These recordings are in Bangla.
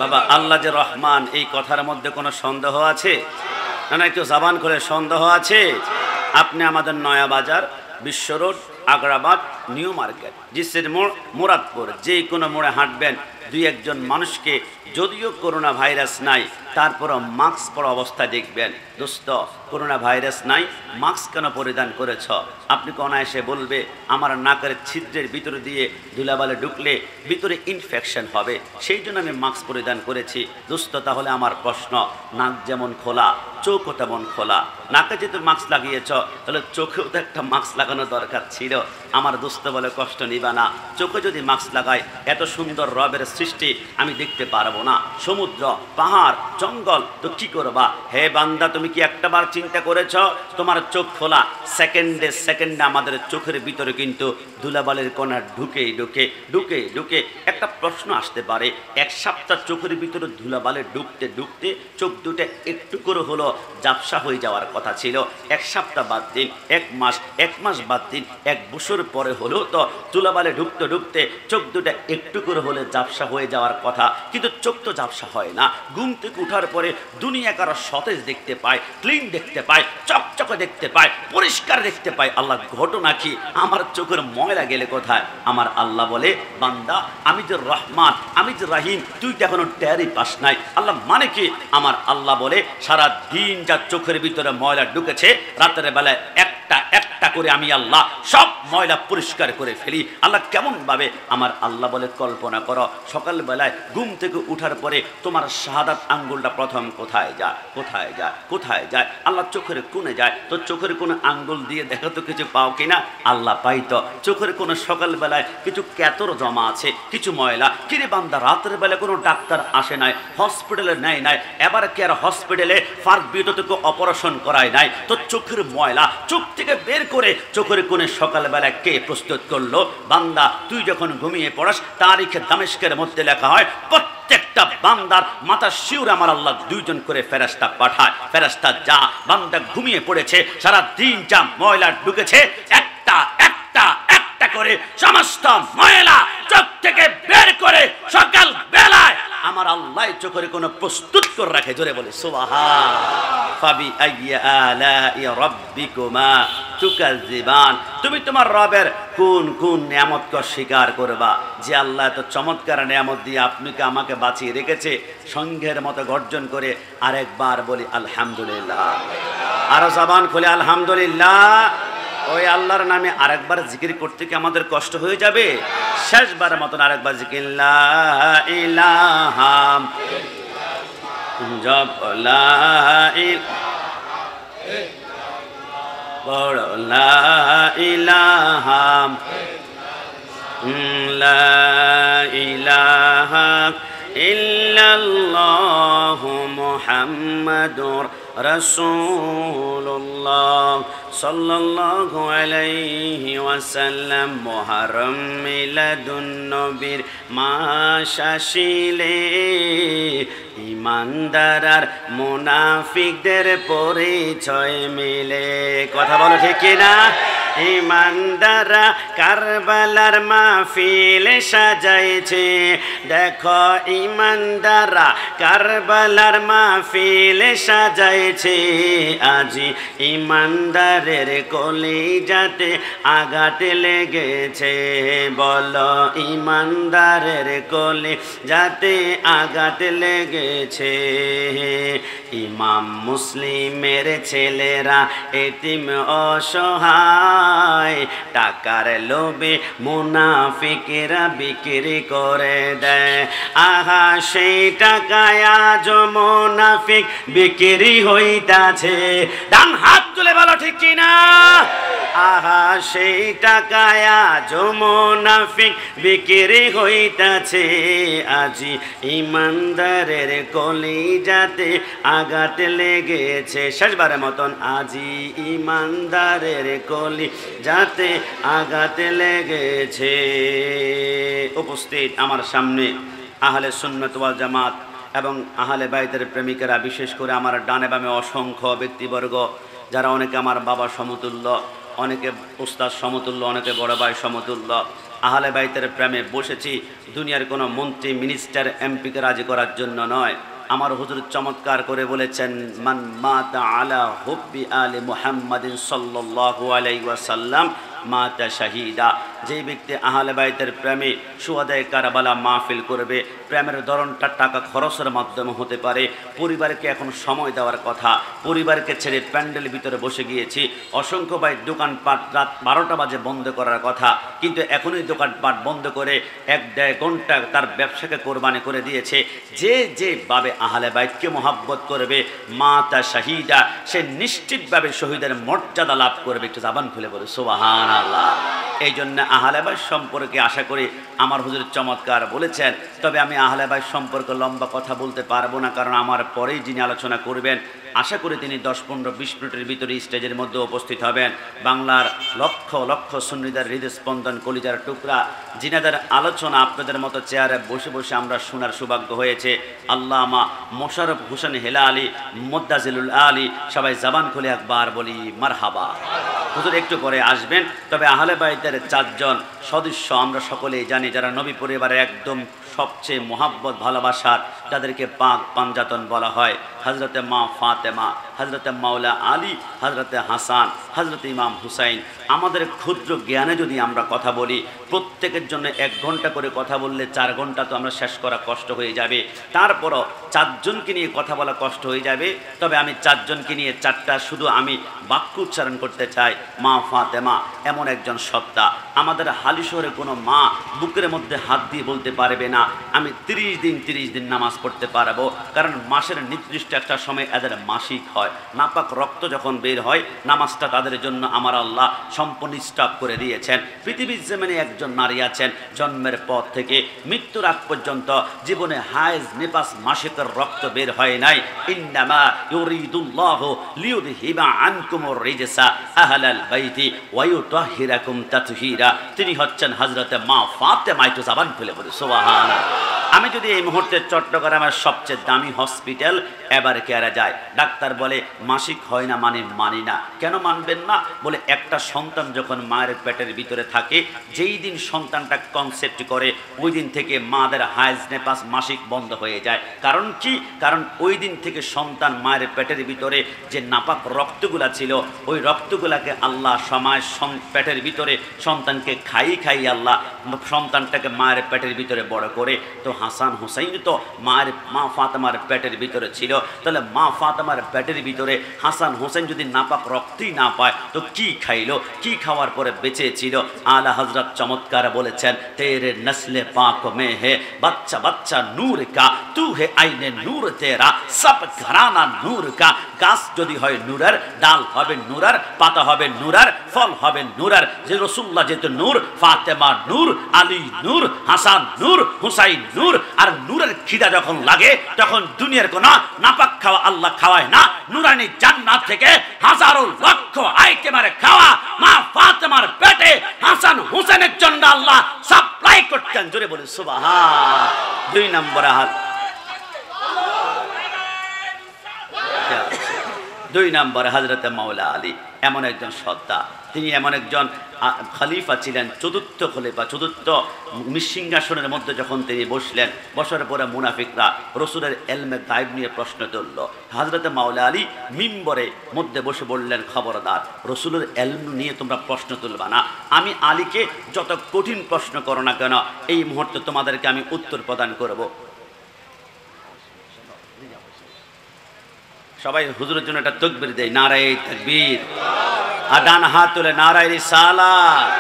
বাবা আল্লাহ যে রহমান, এই কথার মধ্যে কোনো সন্দেহ আছে? না, একটু জবান করে সন্দেহ আছে? আপনি আমাদের নয়া বাজার, বিশ্ব রোড, আগ্রাবাদ, নিউ মার্কেট, জিসের মোড়, মুরাদপুর, যে কোনো মোড়ে হাঁটবেন, দুই একজন মানুষকে যদিও করোনা ভাইরাস নাই তারপরও মাস্ক পরা অবস্থায় দেখবেন, দোস্ত করোনা ভাইরাস নাই, মাস্ক কেন পরিধান করেছ? আপনি অনায়াসে বলবে আমার নাকের ছিদ্রের ভিতরে দিয়ে ধুলাবালে ঢুকলে ভিতরে ইনফেকশন হবে, সেই জন্য আমি মাস্ক পরিধান করেছি। দোস্ত তাহলে আমার প্রশ্ন, নাক যেমন খোলা চোখও তেমন খোলা, নাকে যেহেতু মাস্ক লাগিয়েছ তাহলে চোখেও তো একটা মাস্ক লাগানো দরকার ছিল। আমার দোস্ত বলে কষ্ট নিবা না, চোখে যদি মাস্ক লাগাই এত সুন্দর রবের সৃষ্টি আমি দেখতে পারবো না, সমুদ্র পাহাড় জঙ্গল তো কি করবা? হে বান্দা, তুমি কি একটাবার চিন্তা করেছ তোমার চোখ খোলা, সেকেন্ডে সেকেন্ডে আমাদের চোখের ভিতরে কিন্তু ধুলাবালের কণা ঢুকে ঢুকে ঢুকে ঢুকে একটা প্রশ্ন আসতে পারে, এক সপ্তাহ চোখের ভিতরে ধুলাবালে ঢুকতে ঢুকতে চোখ দুটো একটু করে হলো ঝাপসা হয়ে যাওয়ার কথা ছিল, এক সপ্তাহ বাদ দিন, এক মাস বাদ দিন, এক বছর পরে হলো তো ধুলাবালে ঢুকতে ঢুকতে চোখ দুটো একটু করে হলে ঝাপসা হয়ে যাওয়ার কথা, কিন্তু চোখ তো ঝাপসা হয় না। ঘুম থেকে উঠার পরে দুনিয়া কারো সতেজ দেখতে পায়, ক্লিন দেখতে পায়, চকচকে দেখতে পায়, পরিষ্কার দেখতে পায়। আল্লাহ ঘটনা কি? আমার চোখের ময়লা গেলে কোথায়? আমার আল্লাহ বলে, বান্দা আমি যে রহমান, আমি যে রাহিম, তুই তো এখনো টেরই পাস নাই। আল্লাহ মানে কি? আমার আল্লাহ বলে, সারা দিন যা চোখের ভিতরে ময়লা ঢুকেছে রাতের বেলায় একটা একটা করে আমি আল্লাহ সব ময়লা পরিষ্কার করে ফেলি। আল্লাহ কেমন ভাবে? আমার আল্লাহ বলে, কল্পনা করো সকালবেলায় ঘুম থেকে উঠার পরে তোমার শাহাদাত আঙ্গুলটা প্রথম কোথায় যায়? কোথায় যায়? কোথায় যায়? আল্লাহ চোখের কোণে যায়। তো চোখের কোণে আঙ্গুল দিয়ে দেখো তো কিছু পাও কিনা? আল্লাহ পাইতো। চোখের কোণে সকালবেলায় কিছু ক্যাতর জমা আছে, কিছু ময়লা। কিরে বান্দা, রাতের বেলায় কোনো ডাক্তার আসে নাই, হসপিটালে নেয় নাই, এবার কি আর হসপিটালে ফার্ক বিউটো থেকে অপারেশন করায় নাই? তো চোখের ময়লা চোখ থেকে বের করে চোখের কোণে সকালবেলা কে প্রস্তুত করলো? বান্দা তুই যখন ঘুমিয়ে পড়াস, তারিখে দামেস্কের মধ্যে লেখা হয় প্রত্যেকটা বান্দার মাথা শিউরে আমার আল্লাহ দুইজন করে ফেরেশতা পাঠায়। ফেরেশতা যা বান্দা ঘুমিয়ে পড়েছে, সারা দিন যা ময়লা ঢুকেছে, একটা একটা একটা করে সমস্ত ময়লা চোখ থেকে বের করে সকাল বেলায় আমার আল্লাহ চোখের কোনো প্রস্তুত করে রাখে। জোরে বলে সুবহান। ফাবি আইয়ি আলাই রাব্বিকুমা তুকাজ্জিবান। তুমি তোমার রবের কোন কোন নিয়ামতকে স্বীকার করবা? যে আল্লাহ এত চমৎকার নিয়ামত দিয়ে আপনাকে আমাকে বাঁচিয়ে রেখেছে, সংঘের মতো গর্জন করে আরেকবার বলি আলহামদুলিল্লাহ। আরো জবান খুলে আলহামদুলিল্লাহ। ওই আল্লাহর নামে আরেকবার জিকির করতে কি আমাদের কষ্ট হয়ে যাবে? শেষবারের মতন আরেকবার জিকির, লা ইলাহা জপ লা বড় লা ইলাহা লা ইলাহা ইল্লাল্লাহু মুহাম্মাদুর রাসূলুল্লাহ সাল্লাল্লাহু আলাইহি ওয়াসাল্লাম। মুহররম মিলাদুন নবীর মাস আসিলে ইমানদার আর মুনাফিকদের পরিচয় মিলে। কথা বলো ঠিক কিনা? ইমানদাররা কারবালার মাহফিল সাজাইছে, দেখো ইমানদাররা কারবালার মাহফিল সাজাইছে। আজি ইমানদারের কলিজাতে আঘাত লেগেছে, বলো ইমানদারের কলিজাতে আঘাত লেগেছে। ইমাম মুসলিমের ছেলেরা এতিম অসহায়, টাকার লোভে মুনাফিকেরা বিক্রি করে দেয়। আহা সেই টাকায় আজ মুনাফিক বিক্রি হইতাছে। ডান হাত তুলে বলো ঠিক কিনা? আহা সেই টাকায় আজ মুনাফিক বিক্রি হইতাছে। আজি ইমানদারের কলিজাতে আঘাত লেগেছে। শেষবারের মতন, আজি ইমানদারের কলিজাতে আঘাত লেগেছে। উপস্থিত আমার সামনে আহলে সুন্নাত ওয়াল জামাত এবং আহলে বাইতের প্রেমিকেরা, বিশেষ করে আমার ডানে বামে অসংখ্য ব্যক্তিবর্গ, যারা অনেকে আমার বাবা সমতুল্য, অনেকে উস্তাদ সমতুল্য, অনেকে বড় ভাই সমতুল্য, আহলে বাইতের প্রেমে বসেছি দুনিয়ার কোনো মন্ত্রী মিনিস্টার এমপিকে রাজি করার জন্য নয়। আমার হুজুর চমৎকার করে বলেছেন, মান মাতা আলা হুব্বি আলি মুহাম্মাদিন সাল্লাল্লাহু আলাইহি ওয়াসাল্লাম মাতা শাহিদা। যেই ব্যক্তি আহলে বাইতের প্রেমে শুহাদায়ে কারবালা মাহফিল করবে, প্রেমের ধরনটা টাকা খরচের মাধ্যমে হতে পারে। পরিবারকে এখন সময় দেওয়ার কথা, পরিবারকে ছেড়ে প্যান্ডেল ভিতরে বসে গিয়েছি। অসংখ্য ভাই দোকানপাট রাত 12টা বাজে বন্ধ করার কথা, কিন্তু এখনই দোকানপাট বন্ধ করে 1-1.5 ঘন্টা তার ব্যবসাকে কোরবানি করে দিয়েছে। যে যেভাবে আহলে বাইতকে মোহাব্বত করবে মাতা শাহিদা, সে নিশ্চিতভাবে শহীদের মর্যাদা লাভ করবে। একটু জাবান খুলে বলে সুবহানাল্লাহ। এই জন্য আহলে বাইত সম্পর্কে আশা করি আমার হুজুর চমৎকার বলেছেন। তবে আমি আহলে বাইত সম্পর্কে লম্বা কথা বলতে পারবো না, কারণ আমার পরেই যিনি আলোচনা করবেন আশা করি তিনি 10-15-20 মিনিটের ভিতরে স্টেজের মধ্যে উপস্থিত হবেন। বাংলার লক্ষ লক্ষ সুন্নিদের হৃদস্পন্দন, কলিজার টুকরা, যিনাদের আলোচনা আপনাদের মতো চেয়ারে বসে বসে আমরা শোনার সৌভাগ্য হয়েছে। আল্লামা মোশাররফ হোসেন হেলালি, মুদ্দাজিলুল আলী, সবাই জবান খুলে একবার বলি মারহাবা। হুজুর একটু পরে আসবেন। তবে আহলে বাইতের 4 জন সদস্য আমরা সকলেই জানি, যারা নবী পরিবারের একদম সবচেয়ে মোহাব্বত ভালোবাসার, যাদেরকে পাক পাঞ্জাতন বলা হয়। হযরতে মা ফাতেমা, হযরতে মাওলা আলী, হযরতে হাসান, হযরতে ইমাম হুসাইন। আমাদের ক্ষুদ্র জ্ঞানে যদি আমরা কথা বলি, প্রত্যেকের জন্য 1 ঘন্টা করে কথা বললে 4 ঘন্টা তো আমরা শেষ করা কষ্ট হয়ে যাবে। তারপরও 4 জনকে নিয়ে কথা বলা কষ্ট হয়ে যাবে। তবে আমি 4 জনকে নিয়ে 4টা শুধু আমি বাক্য উচ্চারণ করতে চাই। মা ফাতেমা এমন একজন সত্তা, আমাদের হালি শহরে কোনো মা বুকের মধ্যে হাত দিয়ে বলতে পারবে না আমি 30 দিন নামাজ পড়তে পারবো, কারণ মাসের নির্দিষ্ট একটা সময় এদের মাসিক হয়। নাপাক রক্ত যখন বের হয়, নামাজটা তাদের জন্য আমার আল্লাহ সম্পূর্ণ স্টপ করে দিয়েছেন। পৃথিবীর জমিনে একজন নারী আছেন, জন্মের পর থেকে মৃত্যুর আগ পর্যন্ত জীবনে হায়েজ নিপাস মাসিকের রক্ত বের হয় নাই। ইন্নামা ইউরিদুল্লাহু লিইউযহিবা আনকুমুর রিজসা আহলাল বাইতি ওয়া ইউতাহহিরাকুম তাতহীরা। তিনি হচ্ছেন হযরতে মা ফাতেমা। একটু জবান খুলে বলি সুবহানাল্লাহ। আমি যদি এই মুহূর্তে চট্টগ্রামের সবচেয়ে দামি হসপিটাল এবার কেয়ারে যায়, ডাক্তার বলে মাসিক হয় না মানে মানি না। কেন মানবেন না? বলে একটা সন্তান যখন মায়ের পেটের ভিতরে থাকে, যেই দিন সন্তানটা কনসেপ্ট করে ওই দিন থেকে মাদের হায়েজ নেপাস মাসিক বন্ধ হয়ে যায়। কারণ কি? কারণ ওই দিন থেকে সন্তান মায়ের পেটের ভিতরে যে নাপাক রক্তগুলা ছিল, ওই রক্তগুলাকে আল্লাহ সময় পেটের ভিতরে সন্তানকে খাই আল্লাহ সন্তানটাকে মায়ের পেটের ভিতরে বড় করে। তো হাসান হুসাইন তো মা ফাতেমার পেটের ভিতরে ছিল, তাহলে মা ফাতেমার পেটের ভিতরে হাসান হুসাইন যদি নাপাক রক্তই না পায় তো কি খাইলো? কি খাওয়ার পরে বেঁচে ছিল? আলা হযরত চমৎকার বলেছেন, তেরে নসলে পাক মে হে বাচ্চা বাচ্চা নূর কা, তু হে আইনে নূর তেরা, সব ঘরানা নূর কা। গাছ যদি হয় নূরের, ডাল হবে নূরের, পাতা হবে নূরের, ফল হবে নূরের। যে রাসূলুল্লাহ যেহেতু নূর, ফাতেমা নূর, আলী নূর, হাসান নূর, হুসাইন নূর। আর নূরের খিদা যখন লাগে তখন দুনিয়ার কোন নাপাক খাওয়া আল্লাহ খাওয়ায় না। নূরানি জান্নাত থেকে হাজারো লক্ষ আইটেমের খাওয়া মা ফাতেমার পেটে হাসান হুসেনের জন্য আল্লাহ সাপ্লাই করতেন। জোরে বলে সুবহান। 2 নম্বরে হাত, 2 নম্বরে হযরতে মাওলা আলী এমন একজন সত্তা, তিনি এমন একজন খলিফা ছিলেন, চতুর্থ খলিফা, চতুর্থ সিংহাসনের মধ্যে যখন তিনি বসলেন, বসার পরে মুনাফিকরা রসুলের এলমে গায়েব নিয়ে প্রশ্ন তুলল। হযরতে মাওলা আলী মিম্বরে মধ্যে বসে বললেন, খবরদার, রসুলের এলম নিয়ে তোমরা প্রশ্ন তুলবা না। আমি আলীকে যত কঠিন প্রশ্ন করো না কেন, এই মুহূর্তে তোমাদেরকে আমি উত্তর প্রদান করব। সবাই হুজুরের জন্য একটা তাকবীর দেয়, নারায়ে তাকবীর। আর ডান হাত তুলে নারায়ে রিসালাত।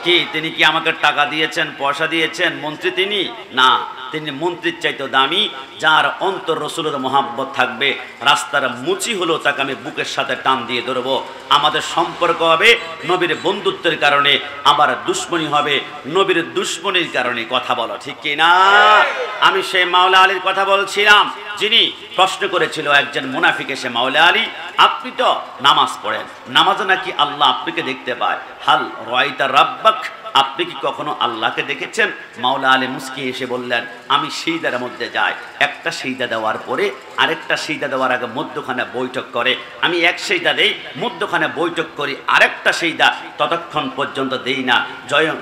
কি তিনি কি আমাকে টাকা দিয়েছেন, পয়সা দিয়েছেন, মন্ত্রী তিনি? না, তিনি মন্ত্রীর চাইতে দামি। যার অন্তর রসুলের মহাব্বত থাকবে, রাস্তার মুচি হলেও তাকে আমি বুকের সাথে টান দিয়ে ধরবো। আমাদের সম্পর্ক হবে নবীর বন্ধুত্বের কারণে, আবার দুশ্মনী হবে নবীর দুশ্মনীর কারণে। কথা বলো ঠিক কি না? আমি সেই মাওলা আলীর কথা বলছিলাম, যিনি প্রশ্ন করেছিল একজন মুনাফিক এসে, মাওলা আলী আপনি তো নামাজ পড়েন, নামাজে নাকি আল্লাহ আপনাকে দেখতে পায়। হাল রাইতা রাব্বাক আপনি কি কখনো আল্লাহকে দেখেছেন? মাওলা আলী মুস্কি এসে বললেন, আমি সিজদার মধ্যে যাই, একটা সিজদা দেওয়ার পরে আরেকটা সিজদা দেওয়ার আগে মধ্যখানে বৈঠক করে, আমি এক সিজদা দেই, মধ্যখানে বৈঠক করি, আরেকটা সিজদা ততক্ষণ পর্যন্ত দেই না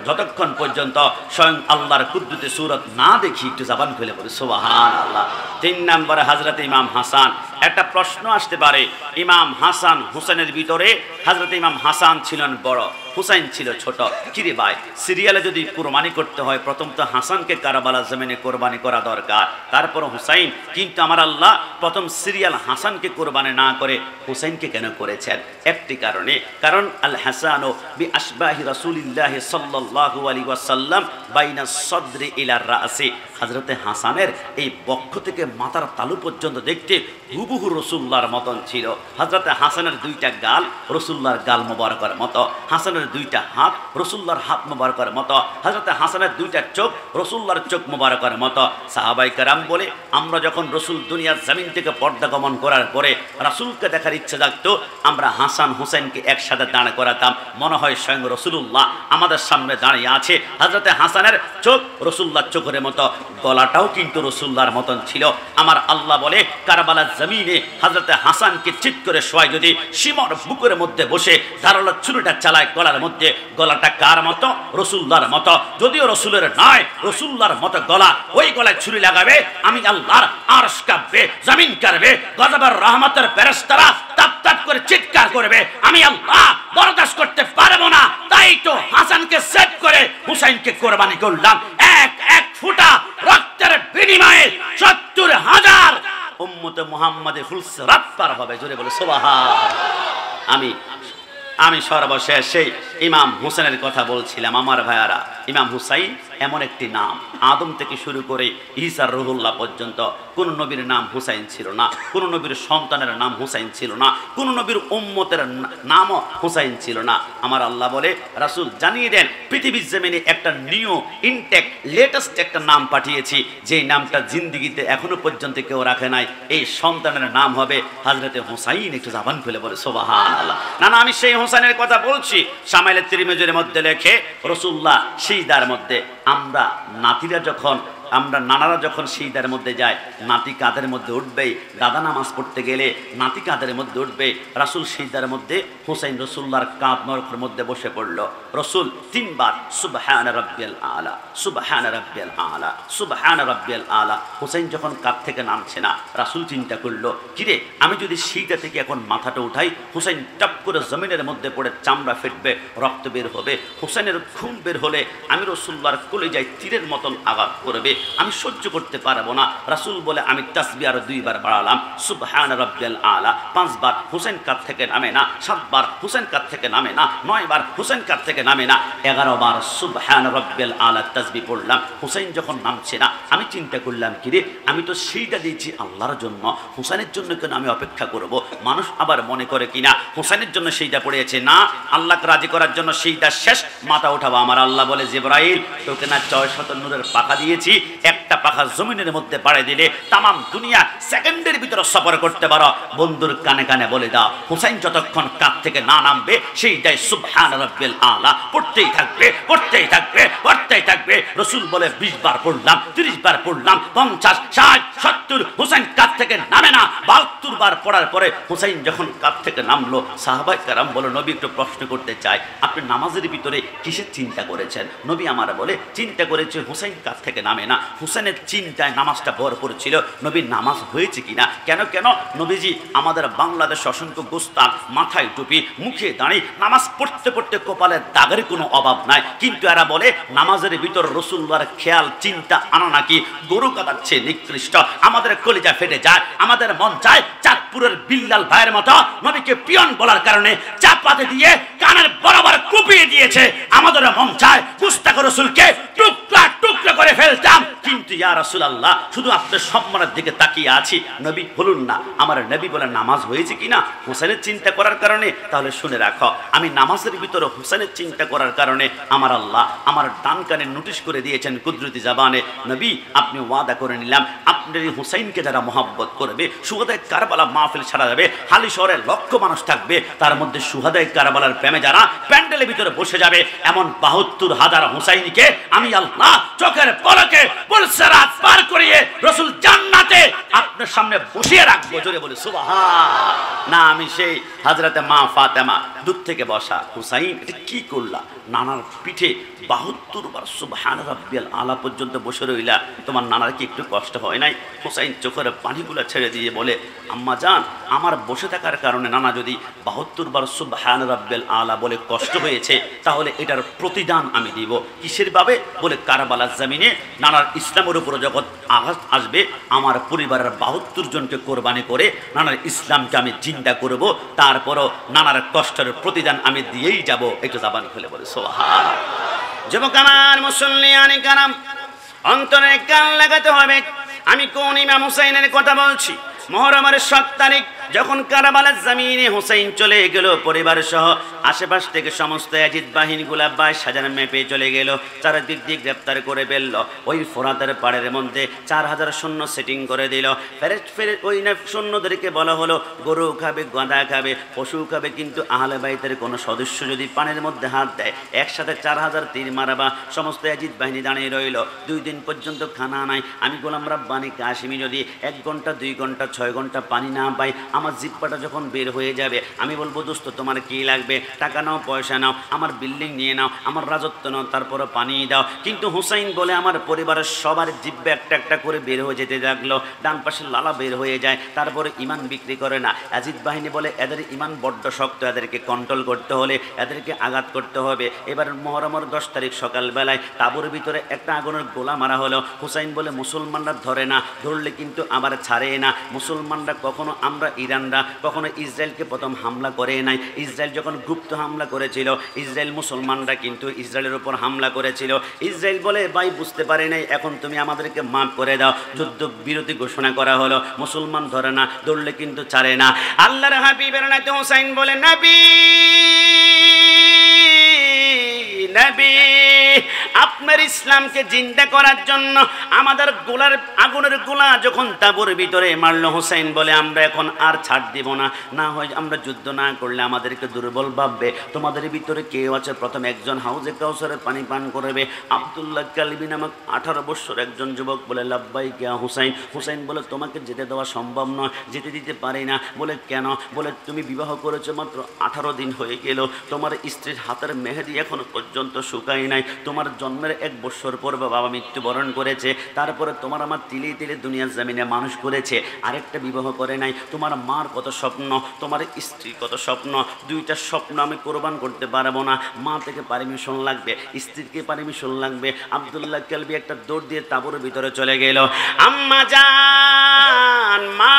যতক্ষণ পর্যন্ত স্বয়ং আল্লাহর কুদরতি সূরত না দেখি। একটু জবান খুলে বলি সুবহানাল্লাহ। 3 নম্বরে হযরত ইমাম হাসান। একটা প্রশ্ন আসতে পারে, ইমাম হাসান হুসেনের ভিতরে হযরত ইমাম হাসান ছিলেন বড়, হুসাইন ছিল ছোট, কিরে ভাই সিরিয়ালে যদি কোরবানি করতে হয় প্রথম তো হাসানকে কারবালা জমিনে কোরবানি করা দরকার, তারপর হুসাইন, কিন্তু আমার আল্লাহ প্রথম সিরিয়াল হাসানকে কোরবানি না করে হুসাইনকে কেন করেছেন? একটি কারণে, কারণ আল হাসানু বি আশবাহি রাসূলিল্লাহি সাল্লাল্লাহু আলাইহি ওয়াসাল্লাম বাইনা সদরি ইলা রাসি। হযরত হাসানের এই বক্ষ থেকে মাথার তালু পর্যন্ত দেখতে হুবহু রাসূলুল্লাহর মতন ছিল। হযরত হাসানের দুইটা গাল রাসূলুল্লাহর গাল মোবারকের মতো, হাসানের দুইটা হাত রাসূলুল্লাহর হাত মোবারকের মতো, হযরত হাসানের দুইটা চোখ রাসূলুল্লাহর চোখ মোবারকের মতো। সাহাবায়ে কেরাম বলে, আমরা যখন রাসূল দুনিয়ার জমিন থেকে পর্দা গমন করার পরে রাসূলকে দেখার ইচ্ছে জাগতো, আমরা হাসান হুসাইনকে একসাথে দাঁড় করাতাম, মনে হয় স্বয়ং রাসূলুল্লাহ আমাদের সামনে দাঁড়িয়ে আছে। হযরত হাসানের চোখ রাসূলুল্লাহর চোখের মতো, গলাটাও কিন্তু রাসূলুল্লাহর মতন ছিল। আমার আল্লাহ বলে, কারবালার জমিনে হযরত হাসানকে চিৎ করে শোয়ায় যদি সীমার বুকের মধ্যে বসে ধারালো ছুরিটা চালায় গলার মধ্যে, গলাটা কার মতো? রাসূলুল্লাহর মতো। যদিও রাসূলের নয়, রাসূলুল্লাহর মতো গলা, ওই গলায় ছুরি লাগাবে, আমি আল্লাহর আরশ কাঁপবে, জমিন কাঁপবে, গজবের রহমতের ফেরেশতারা তাপ তাপ করে চিৎকার করবে, আমি আল্লাহ বরদাস্ত করতে পারবো না। তাই তো হাসানকে সেভ করে হুসাইনকে কোরবানি করলাম। এক এক ফুটা রক্তের বিনিময়ে ৭০,০০০ উম্মতে মুহাম্মাদে ফুলসিরাত পার হবে। জোরে বলে সুবহান। আমি সর্বশেষ সেই ইমাম হুসেনের কথা বলছিলাম। আমার ভাইয়ারা, ইমাম হুসাইন এমন একটি নাম, আদম থেকে শুরু করে ঈসা রুহুল্লাহ পর্যন্ত কোন নবীর নাম হুসাইন ছিল না, কোন নবীর সন্তানের নাম হুসাইন ছিল না, কোন নবীর উম্মতের নামও হুসাইন ছিল না। আমার আল্লাহ বলে, রাসূল জানিয়ে দেন, পৃথিবীর জমিনে একটা নিউ ইনটেক লেটেস্ট একটা নাম পাঠিয়েছি, যেই নামটা জিন্দেগিতে এখনো পর্যন্ত কেউ রাখে নাই। এই সন্তানের নাম হবে হযরতে হুসাইন। একটু জবান খুলে বলে সুবহানাল্লাহ। না না, আমি সেই হুসাইনের কথা বলছি। শামাইলে তিরমিজির মধ্যে লেখে, রাসূলুল্লাহ সিজদার মধ্যে, আমরা নানারা যখন সিজদার মধ্যে যায়, নাতি কাঁধের মধ্যে উঠবে, দাদা নামাজ পড়তে গেলে নাতি কাঁধের মধ্যে উঠবে, রাসূল সিজদার মধ্যে, হুসাইন রাসূলুল্লাহর কাঁধ মোবারকের মধ্যে বসে পড়ল। রাসূল 3 বার সুবহান রাব্বিয়াল আলা, সুবহান রাব্বিয়াল আলা, সুবহান রাব্বিয়াল আলা। হুসাইন যখন কাঁধ থেকে নামছে না, রাসূল চিন্তা করলো, কিরে আমি যদি সিজদা থেকে এখন মাথাটা উঠাই, হুসাইন টপ করে জমিনের মধ্যে পড়ে চামড়া ফেটবে, রক্ত বের হবে, হুসাইনের খুন বের হলে আমি রাসূলুল্লাহর কলিজায় তীরের মতন আঘাত করবে, আমি সহ্য করতে পারবো না। রাসূল বলে, আমি তাসবিহ আরো 2 বার বাড়ালাম, সুবহান রাব্বিয়াল আলা। 5 বার হুসাইন কাঁধ থেকে নামে না, 7 বার হুসাইন কাঁধ থেকে নামে না, 9 বার হুসাইন কাঁধ থেকে নামে না, 11 বার সুবহান রাব্বিয়াল আলা তাসবিহ পড়লাম। হুসাইন যখন নামছে না, আমি চিন্তা করলাম, কিরে আমি তো সেইটা দিয়েছি আল্লাহর জন্য, হুসাইনের জন্য কেন আমি অপেক্ষা করব? মানুষ আবার মনে করে কিনা হুসাইনের জন্য সেইটা পড়েছে, না, আল্লাহকে রাজি করার জন্য সেইটা শেষ, মাথা উঠাবো। আমার আল্লাহ বলে, জিবরাইল তোকে না 600 নূরের পাখা দিয়েছি, একটা পাখা জমিনের মধ্যে বাড়িয়ে দিলে তামাম দুনিয়া সেকেন্ডের ভিতরে সফর করতে পারো। বন্ধুর কানে কানে বলে দাও, হুসাইন যতক্ষণ কাঁধ থেকে না নামবে সেইটাই সুবহান রাব্বিল আলা পড়তেই থাকবে, পড়তেই থাকবে, পড়তেই থাকবে। রাসূল বলে, 20 বার পড়লাম, 30 বার পড়লাম, 50, 60, 70, হুসাইন কাঁধ থেকে নামে না। 72 বার পড়ার পরে হুসাইন যখন কাঁধ থেকে নামলো, সাহাবায়ে কেরাম বলে, নবী একটু প্রশ্ন করতে চাই, আপনি নামাজের ভিতরে কিসের চিন্তা করেছেন? নবী আমার বলে, চিন্তা করেছে হুসাইন কাঁধ থেকে নামে না। হুসাইনের চিন্তায় নামাজটা ভরপুর ছিল। নবীর নামাজ হয়েছে কিনা, কেন নবীজি আমাদের বাংলাদেশ অসংখ্য গোস্তান, মাথায় টুপি, মুখে দাঁড়ি, নামাজ পড়তে পড়তে কপালের দাগের কোনো অভাব নাই, কিন্তু এরা বলে নামাজের ভিতর রাসূলুল্লাহর খেয়াল চিন্তা আনা নাকি গরু কাটাচ্ছে নিকৃষ্ট। আমাদের কলিজা ফেটে যায়, আমাদের মন চায় চাঁদপুরের বিল্লাল ভাইয়ের মতো নবীকে পিয়ন বলার কারণে চাপাতে দিয়ে কানের বরাবর কুপিয়ে দিয়েছে। আমাদের মন চায় মুস্তাক রাসূলকে টুকরা টুকরা টুকরো করে ফেলতাম, কিন্তু ইয়া রাসূলুল্লাহ শুধু আপনার সম্মানের দিকে তাকিয়ে আছি, নবী বলুন না আমার নবী বলে নামাজ হয়েছে কিনা হোসেনের চিন্তা করার কারণে। তাহলে শুনে রাখো, আমি নামাজের ভিতরে হোসেনের চিন্তা করার কারণে আমার আল্লাহ আমার ডান কানে নোটিশ করে দিয়েছেন কুদরতি জবানে, নবী আপনি ওয়াদা করে নিলাম আপনার এই হোসেনকে যারা মহব্বত করবে, সুহাদায়ে কারবালা মাহফিল ছাড়া যাবে, হালি শহরে লক্ষ মানুষ থাকবে, তার মধ্যে সুহাদায়ে কারবালার প্রেমে যারা প্যান্ডেলের ভিতরে বসে যাবে, এমন ৭২,০০০ হোসাইনিকে আমি আল্লাহ চোখের পলকে পুলসিরাত পার করিয়ে রাসূল জান্নাতে আপনার সামনে বসিয়ে রাখবো। জোরে বলে সুবহান। না আমি সেই হযরতে মা ফাতেমা দূর থেকে বসা, হুসাইন এটা কি করলা, নানার পিঠে ৭২ বার সুবহান রাব্বিয়াল আলা পর্যন্ত বসে রইলা, তোমার নানার কি একটু কষ্ট হয় নাই? হুসাইন চোখের পানিগুলো ছেড়ে দিয়ে বলে, আম্মা জান আমার বসে থাকার কারণে নানা যদি ৭২ বার সুবহান রাব্বিয়াল আলা বলে কষ্ট হয়েছে, তাহলে এটার প্রতিদান আমি দিব। কিসের ভাবে? বলে কারবালার জমিনে নানার ইসলামের উপর যখন আঘাত আসবে, আমার পরিবারের ৭২ জনকে কোরবানি করে নানার ইসলামকে আমি জিন্দা করব, তারপরও নানার কষ্টের প্রতিদান আমি দিয়েই যাব। একটু জবান খুলে বলে সুবহান। যুবক আমার, মুসল্লিয়ানি কারাম, অন্তরে কান লাগাতে হবে। আমি কোন ইমাম হুসাইনের কথা বলছি? মুহররমের ৭ তারিখ যখন কারবালার জমিনে হুসাইন চলে গেল পরিবার সহ, আশেপাশ থেকে সমস্ত ইয়াজিদ বাহিনীগুলা ২২,০০০ মেপে চলে গেল, চারদিক দিয়ে গ্রেপ্তার করে ফেলল। ওই ফোরাতের পাড়ের মধ্যে ৪,০০০ সৈন্য সেটিং করে দিল। ফেরে ওই সৈন্যদেরকে বলা হলো গরু খাবে, গাধা খাবে, পশু খাবে, কিন্তু আহলে বাইতের কোনো সদস্য যদি পানের মধ্যে হাত দেয় একসাথে ৪,০০০ তীর মারাবা। সমস্ত ইয়াজিদ বাহিনী দাঁড়িয়ে রইল। ২ দিন পর্যন্ত খানা নাই। আমি গোলাম রাব্বানি কাশিমি যদি ১ ঘন্টা ২ ঘন্টা ৬ ঘন্টা পানি না পাই, আমার জিব্বাটা যখন বের হয়ে যাবে, আমি বলবো দোস্ত তোমার কি লাগবে, টাকা নাও, পয়সা নাও, আমার বিল্ডিং নিয়ে নাও, আমার রাজত্ব নাও, তারপরে পানি দাও। কিন্তু হুসাইন বলে আমার পরিবারের সবার জিব্বে একটা একটা করে বের হয়ে যেতে লাগলো, ডান পাশে লালা বের হয়ে যায়, তারপরে ইমান বিক্রি করে না। ইয়াজিদ বাহিনী বলে এদের ইমান বড্ড শক্ত, এদেরকে কন্ট্রোল করতে হলে এদেরকে আঘাত করতে হবে। এবার মুহররমের ১০ তারিখ সকালবেলায় তাঁবুর ভিতরে একটা আগুনের গোলা মারা হলো। হুসাইন বলে মুসলমানরা ধরে না, ধরলে কিন্তু আবার ছাড়ে না। মুসলমানরা কখনো, আমরা ইরানরা কখনো ইসরায়েলকে প্রথম হামলা করে নাই। ইসরায়েল যখন গুপ্ত হামলা করেছিল, ইসরায়েল মুসলমানরা কিন্তু ইসরায়েলের উপর হামলা করেছিল। ইসরায়েল বলে ভাই বুঝতে পারে নাই, এখন তুমি আমাদেরকে মাফ করে দাও। যুদ্ধ বিরতি ঘোষণা করা হলো। মুসলমান ধরে না, ধরলে কিন্তু ছাড়ে না। আল্লাহর হাবিবের নাতে হুসাইন বলে, নবী নবী আপনার ইসলামকে জিন্দা করার জন্য আমাদের গোলার আগুনের গোলা যখন তাঁবুর ভিতরে মারলো, হুসাইন বলে আমরা এখন আর ছাড় দিব না, না হয় আমরা যুদ্ধ না করলে আমাদেরকে দুর্বল ভাববে। তোমাদের ভিতরে কেউ আছে প্রথম একজন হাউজে কাউসারের পানি পান করবে? আব্দুল্লাহ কালবি নামক ১৮ বছর একজন যুবক বলে, লাব্বাইক ইয়া হুসাইন। হুসাইন বলে তোমাকে যেতে দেওয়া সম্ভব নয়, যেতে দিতে পারি না। বলে কেন? বলে তুমি বিবাহ করেছো মাত্র 18 দিন হয়ে গেল, তোমার স্ত্রীর হাতের মেহেদি এখনো পর্যন্ত শুকায় নাই, তোমার জন্মের 1 বছর পর বাবা মৃত্যুবরণ করেছে, তারপরে তোমার আমার তিলে তিলে দুনিয়ার জমিনে মানুষ করেছে, আরেকটা বিবাহ করে নাই। তোমার মার কত স্বপ্ন, তোমার স্ত্রীর কত স্বপ্ন, 2টা স্বপ্ন আমি কোরবান করতে পারবো না। মা থেকে পারমিশন লাগবে, স্ত্রীকে পারমিশন লাগবে। আব্দুল্লাহ কালবি একটা দৌড় দিয়ে তাঁবুর ভিতরে চলে গেল। আম্মা জান, মা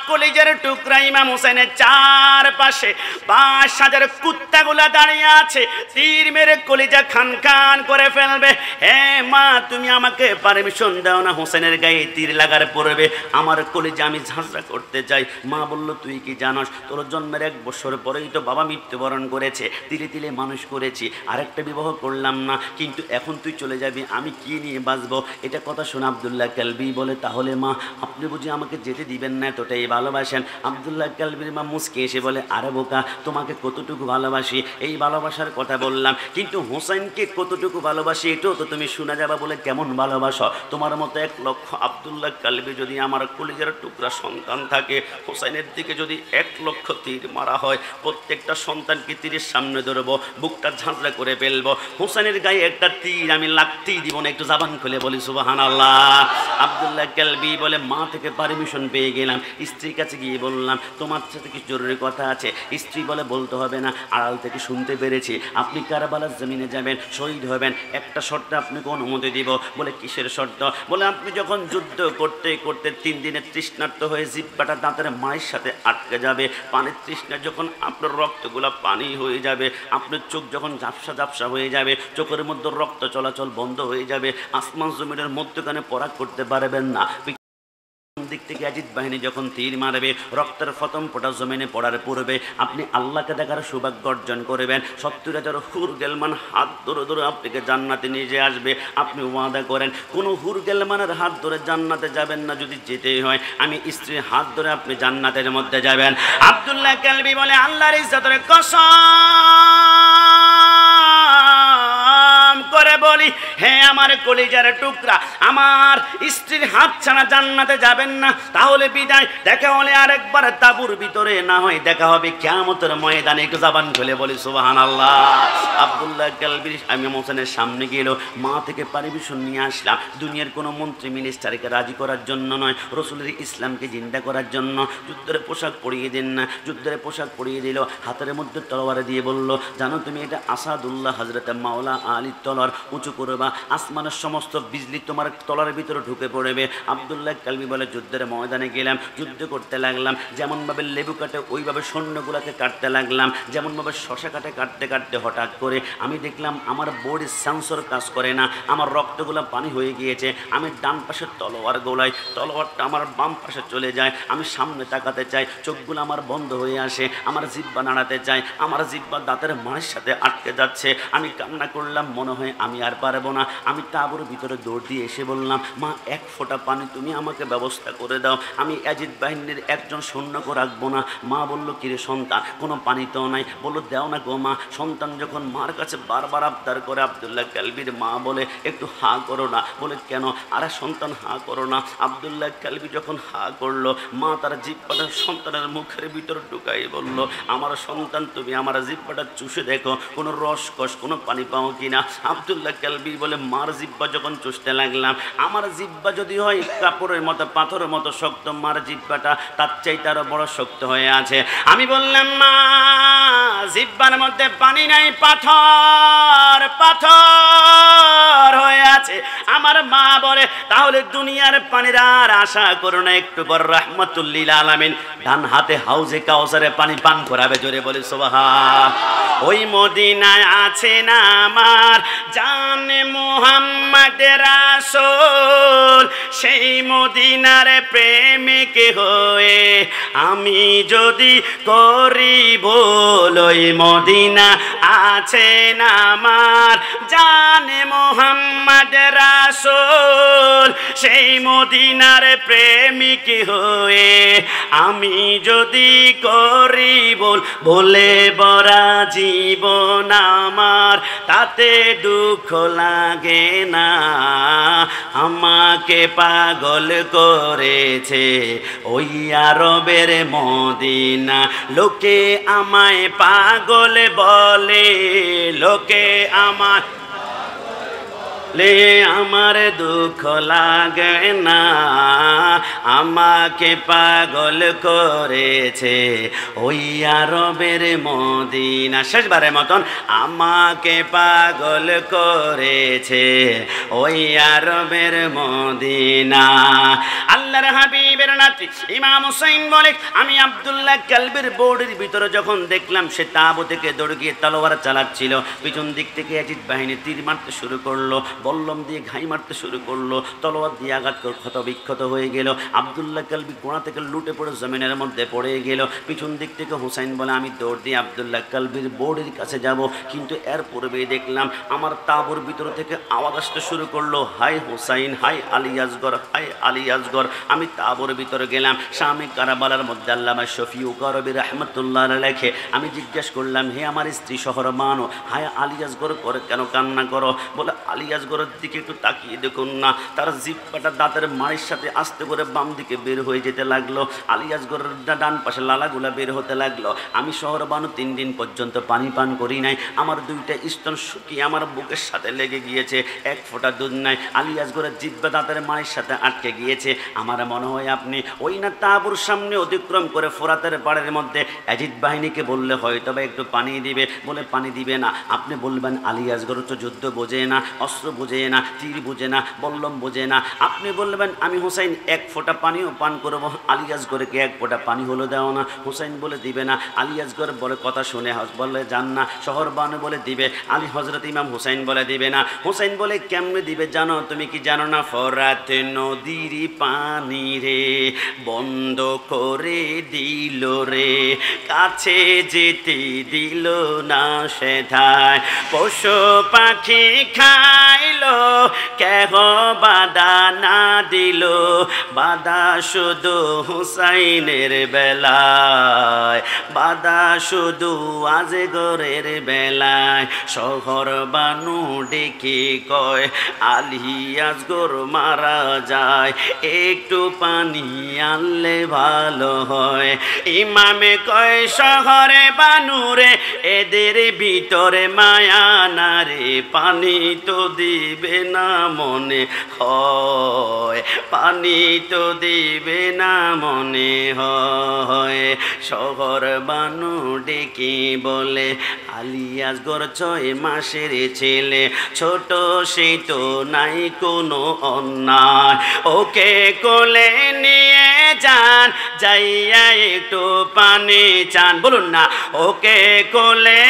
কলিজার টুকরা ইমাম হুসাইনের চারপাশে ৫,০০০ কুত্তাগুলা দাঁড়িয়ে আছে, তীর মেরে কলিজা খান খান করে ফেলবে। হে মা, তুমি আমাকে পারমিশন দাও না, হোসেনের গায়ে তীর লাগার পড়বে, আমার কলিজা আমি ঝাঁঝরা করতে চাই। মা বলল, তুই কি জানোস তোর জন্মের 1 বছর পরেই তো বাবা মৃত্যুবরণ করেছে, তিলে তিলে মানুষ করেছি, আরেকটা বিবাহ করলাম না, কিন্তু এখন তুই চলে যাবি, আমি কি নিয়ে বাঁচবো? এটা কথা শোনা আব্দুল্লাহ কালবি বলে, তাহলে মা আপনি বুঝি আমাকে যেতে দিবেন না, এতটাই ভালোবাসেন? আব্দুল্লাহ কালবির মা মুচকে এসে বলে, আরে বোকা, তোমাকে কতটুকু ভালোবাসি এই ভালোবাসার কথা বললাম, কিন্তু হোসেনকে কতটুকু ভালোবাসি এটাও তো তুমি শোনা যাবা। বলে কেমন ভালোবাসো? তোমার মতো 1 লক্ষ আব্দুল্লাহ কালবি যদি আমার কলিজার টুকরা সন্তান থাকে, হোসেনের দিকে যদি 1 লক্ষ তীর মারা হয়, প্রত্যেকটা সন্তানকে তীরের সামনে ধরবো, বুকটা ঝাঁঝরা করে ফেলবো। হোসেনের গায়ে একটা তীর আমি লাগতেই দিব না। একটু জবান খুলে বলি সুবহানাল্লাহ। আব্দুল্লাহ কালবি বলে, মা থেকে পারমিশন পেয়ে গেলাম, স্ত্রীর কাছে গিয়ে গিয়ে বললাম তোমার সাথে কিছু জরুরি কথা আছে। স্ত্রী বলে বলতে হবে না, আড়াল থেকে শুনতে পেরেছি আপনি কারবালার জমিনে যাবেন, শহীদ হবেন, একটা শর্তে আপনাকে অনুমতি দিব। বলে কিসের শর্ত? বলে আপনি যখন যুদ্ধ করতে করতে 3 দিনে তৃষ্ণার্ত হয়ে জিহ্বাটা দাঁতের মায়ের সাথে আটকে যাবে, পানির তৃষ্ণা যখন আপনার রক্তগুলো পানি হয়ে যাবে, আপনার চোখ যখন ঝাপসা ঝাপসা হয়ে যাবে, চোখের মধ্যে রক্ত চলাচল বন্ধ হয়ে যাবে, আসমান জমিনের মধ্যখানে পরাগ করতে পারবেন না। দিক থেকে ইয়াজিদ বাহিনী যখন তীর মারবে, রক্তের ফতম ফোটা জমিনে পড়ার পূর্বে আপনি আল্লাহকে দেখার সৌভাগ্য অর্জন করবেন। 70,000 হুর গেলমান হাত ধরে ধরে আপনাকে জান্নাতে নিয়ে আসবে। আপনি ওয়াদা করেন কোনো হুর গেলমানের হাত ধরে জান্নাতে যাবেন না, যদি যেতেই হয় আমি স্ত্রীর হাত ধরে আপনি জান্নাতের মধ্যে যাবেন। আব্দুল্লাহ কালবি বলে আল্লাহর ইজ্জতের কসম করে বলি, হে আমার কলিজার টুকরা, আমার স্ত্রীর হাত ছাড়া জান্নাতে যাবেন না, তাহলে বিদায়। দেখা হলে আরেকবার তাঁবুর ভিতরে, না হয় দেখা হবে কিয়ামতের ময়দানে। একটু জবান খুলে বলি সুবহানাল্লাহ। আব্দুল্লাহ কালবি ইমাম হোসেনের সামনে গেল, মা থেকে পারিবেশন নিয়ে আসলাম, দুনিয়ার কোনো মন্ত্রী মিনিস্টারকে রাজি করার জন্য নয়, রসুলের ইসলামকে জিন্দা করার জন্য। যুদ্ধের পোশাক পরিয়ে দেন না। যুদ্ধের পোশাক পরিয়ে দিল, হাতের মধ্যে তলোয়ার দিয়ে বলল, জানো তুমি এটা আসাদুল্লাহ হযরতে মাওলা আলীর তলোয়ার, উঁচু করবা, আসমানের সমস্ত বিজলি তোমার তলোয়ারের ভিতরে ঢুকে পড়বে। আব্দুল্লাহ কালবি বলে যুদ্ধের ময়দানে গেলাম, যুদ্ধ করতে লাগলাম, যেমনভাবে লেবু কাটে ওইভাবে সৈন্যগুলোকে কাটতে লাগলাম, যেমনভাবে শশা কাটে কাটতে কাটতে হঠাৎ করে আমি দেখলাম আমার বডির সেন্সর কাজ করে না, আমার রক্তগুলো পানি হয়ে গিয়েছে। আমি ডান পাশে তলোয়ার গোলাই, তলোয়ারটা আমার বাম পাশে চলে যায়, আমি সামনে তাকাতে চাই, চোখগুলো আমার বন্ধ হয়ে আসে, আমার জিহ্বা নাড়াতে চাই, আমার জিহ্বা দাঁতের মায়ের সাথে আটকে যাচ্ছে। আমি কান্না করলাম, মনে হয় আমি আর পারবো না। আমি তাঁবুর ভিতরে দৌড় দিয়ে এসে বললাম, মা এক ফোঁটা পানি তুমি আমাকে ব্যবস্থা করে দাও, আমি ইয়াজিদ বাহিনীর একজন সৈন্যকে রাখবো না। মা বলল, কিরে সন্তান, কোনো পানি তো নাই? বললো, দেও না গো মা। সন্তান যখন মার কাছে বারবার আবদার করে, আব্দুল্লাহ কালবির মা বলে, একটু হা করো না। বলে, কেন? আরে সন্তান হা করো না। আব্দুল্লাহ কালবি যখন হা করলো, মা তার জিহ্বাটা সন্তানের মুখের ভিতর ঢুকাই বলল, আমার সন্তান তুমি আমার জিহ্বাটা চুষে দেখো, কোনো রসকস কোনো পানি পাও কিনা। আব্দুল্লাহ কালবি বলে, মার জিহ্বা যখন চুষতে লাগলাম, আমার জিহ্বা যদি হয় কাপড়ের মতো পাথরের মতো শক্ত, মার জিহ্বাটা তার চাইতে আরো বড় শক্ত হয়ে আছে। আমি বললাম, মা জিহ্বার মধ্যে পানি নাই, পাথর পাথর হয়ে আছে। আমার মা বলে, তাহলে দুনিয়ার পানির আর আশা করো না, একটু পর রাহমাতুল আলামিন ডান হাতে হাউজে কাউসারে পানি পান করাবে। জোরে বলে সুবহান। ওই মদিনায় আছে না আমার জানে মুহাম্মদ রাসূল, সেই মদিনার প্রেমিক হয়ে আমি যদি করি ভুল, ওই মদিনা আছে না আমার জানে মুহাম্মদ রাসূল, সেই মদিনার প্রেমিক হয়ে আমি যদি করি ভুল, বলে বরা জীবন আমার তাতে দুঃখ লাগে না, আমাকে পাগল করেছে ওই আরবের মদিনা। লোকে আমায় পাগল বলে, লোকে আমায় লে আমার দুঃখ লাগে না, আমাকে পাগল করেছে ওই আরবের মদিনা। শেষবারের মতন, আমাকে পাগল করেছে ওই আরবের মদিনা। আল্লাহর হাবিবের নাতি ইমাম হুসাইন বলে, আমি আব্দুল্লাহ কালবির বোর্ডের ভিতরে যখন দেখলাম সে তাঁবু থেকে দৌড়ে গিয়ে তলোয়ার চালাচ্ছিল, পিছন দিক থেকে ইয়াজিদ বাহিনী তীর মারতে শুরু করলো, বল্লম দিয়ে ঘাই মারতে শুরু করলো, তলোয়ার দিয়ে আঘাত করে ক্ষত বিক্ষত হয়ে গেল। আব্দুল্লাহ কালবি গোড়া থেকে লুটে পড়ে জমিনের মধ্যে পড়ে গেল। পিছন দিক থেকে হুসাইন বলে, আমি দৌড় দিয়ে আব্দুল্লাহ কালবির বোর্ডের কাছে যাব, কিন্তু এর পূর্বেই দেখলাম আমার তাঁবুর ভিতর থেকে আওয়াজ আসতে শুরু করলো, হাই হুসাইন, হাই আলী আসগর, হাই আলী আসগর। আমি তাঁবুর ভিতরে গেলাম, স্বামী কারবালার মধ্যে আল্লামা শফিউ করবি রহমতুল্লাহ লেখে। আমি জিজ্ঞেস করলাম, হে আমার স্ত্রী শহর মানো, হাই আলী আসগর করে কেন কান্না করো? বলে, আলী আসগর আলিয়াজগরের দিকে একটু তাকিয়ে দেখুন না, তার জিহ্বাটা দাঁতের মাড়ির সাথে আস্তে করে বাম দিকে বের হয়ে যেতে লাগলো। আলিয়াজগরের ডান পাশে লালাগুলা বের হতে লাগলো। আমি শহর বানু 3 দিন পর্যন্ত পানি পান করি নাই, আমার 2টা স্তন শুকিয়ে আমার বুকের সাথে লেগে গিয়েছে, 1 ফোঁটা দুধ নাই। আলিয়াজগরের জিহ্বা দাঁতের মাড়ির সাথে আটকে গিয়েছে। আমার মনে হয় আপনি ওই না তাঁবুর সামনে অতিক্রম করে ফোরাতের পাড়ের মধ্যে এজিদ বাহিনীকে বললে হয়তো বা একটু পানি দিবে, বলে পানি দিবে না। আপনি বলবেন আলিয়াজগর তো যুদ্ধ বোঝে না, অস্ত্র বোঝে না, তীর বোঝে না, বল্লম বোঝে না। আপনি বলবেন আমি হুসাইন 1 ফোঁটা পানিও পান করবো, আলিয়াজগরকে 1 ফোঁটা পানি হলো দাও না। হুসাইন বলে দিবে না। আলিয়াজগর বলে কথা শুনে বলে যান না। শহর বানু বলে দিবে। আলী হজরত ইমাম হুসাইন বলে দিবে না। হুসাইন বলে কেমনে দিবে জানো? তুমি কি জানো না? ফোরাত নদীর পানি রে বন্ধ করে দিল রে, কাছে যেতে দিল না সেথায়, পশু পাখি খাইলো কেহ বাধা না দিল, বাধা শুধু হুসাইনের বেলায়, বাধা শুধু আজগরের বেলায়। শহর বানু ডেকে কয় আলিয়াজগর মারা যায়, একটু পানি আনলে ভালো হয়। ইমামে কয় শহরে বানুরে এদের ভিতরে মায়া না রে, পানি তো দিবে না মনে হয়, পানি তো দিবে না মনে হয়। শহর বানু ডেকে বলে আলিয়াজগর 6 মাসের ছেলে, ছোট সে তো নাই কোনো অন্যায়, ওকে কোলে নিয়ে যান, যাইয়া একটু পানি চান। বলুন না, ওকে কোলে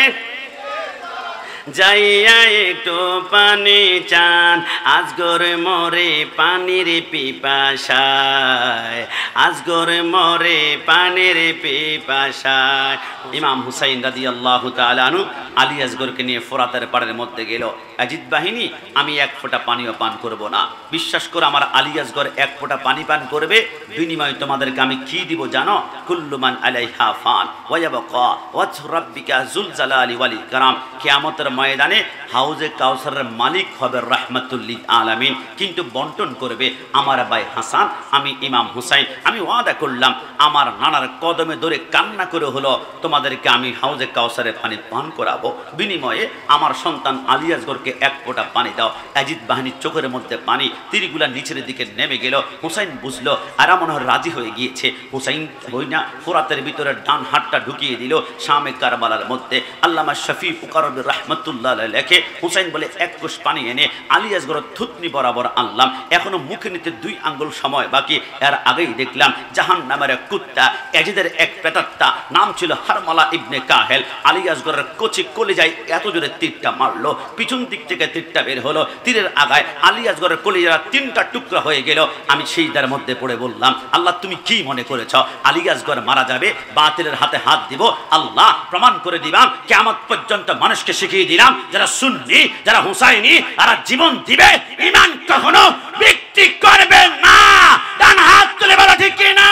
যাইয়া একটু পানি চান, আজগর মরে পানির পিপাসায়, আজগর মরে পানির পিপাসায়। ইমাম হুসাইন রাদিয়াল্লাহু তাআলা আনহু আলিয়াজগরকে নিয়ে ফোরাতের পাড়ের মধ্যে গেল। এজিদ বাহিনী আমি 1 ফোঁটা পানিও পান করব না, বিশ্বাস করে আমার আলিয়াজগর 1 ফোঁটা পানি পান করবে, বিনিময়ে তোমাদেরকে আমি কি দিব জানো? কুল্লু মান আলাইহা ফান ওয়া ইয়াবকা ওয়াজহু রাব্বিকা যুল জালালি ওয়াল ইকরাম। কিয়ামতের ময়দানে হাউজে কাউসারের মালিক হবে রাহমাতুল লিল আলামিন, কিন্তু বন্টন করবে আমার ভাই হাসান, আমি ইমাম হুসাইন। আমি ওয়াদা করলাম আমার নানার কদমে ধরে কান্না করে হলো তোমাদেরকে আমি হাউজে কাউসারের পানি পান করাবো, বিনিময়ে আমার সন্তান আলিয়াজগরকে 1 ফোঁটা পানি দাও। এজিদ বাহিনীর চোখের মধ্যে পানি, তীরগুলা নিচের দিকে নেমে গেল। হুসাইন বুঝলো আর মনে হয় রাজি হয়ে গিয়েছে। হুসাইন হই না ফোরাতের ভিতরে ডান হাতটা ঢুকিয়ে দিল শামে কারবালার মধ্যে। আল্লামা শফি ফুকারবি রহমতুল্লাহ লেখে হুসাইন বলে 1 কোষ পানি এনে আলিয়াজগরের থুতনি বরাবর আনলাম, এখনো মুখে নিতে 2 আঙ্গুল সময় বাকি। এর আগেই দেখলাম জাহান্নামের এক কুত্তা, এজিদের এক প্রেতাত্মা, নাম ছিল হারমালা ইবনে কাহেল, আলিয়াজগরের কচি কলিজায় এত জোরে তীরটা মারলো, পিছন দিক থেকে তীরটা বের হলো, তীরের আগায় আলিয়াজগরের কলিজা 3টা টুকরা হয়ে গেল। আমি সিজদার মধ্যে পড়ে বললাম, আল্লাহ তুমি কি মনে করেছ আলিয়াজগর মারা যাবে, বাতিলের হাতে হাত দিব? আল্লাহ প্রমাণ করে দিলাম, কিয়ামত পর্যন্ত মানুষকে শিখিয়ে দিলাম যারা সুন্নি, যারা হুসাইনি, তারা জীবন দিবে, ঈমান কখনো বিক্রি করবে না। ডান হাত তুলে বলো ঠিক কি না?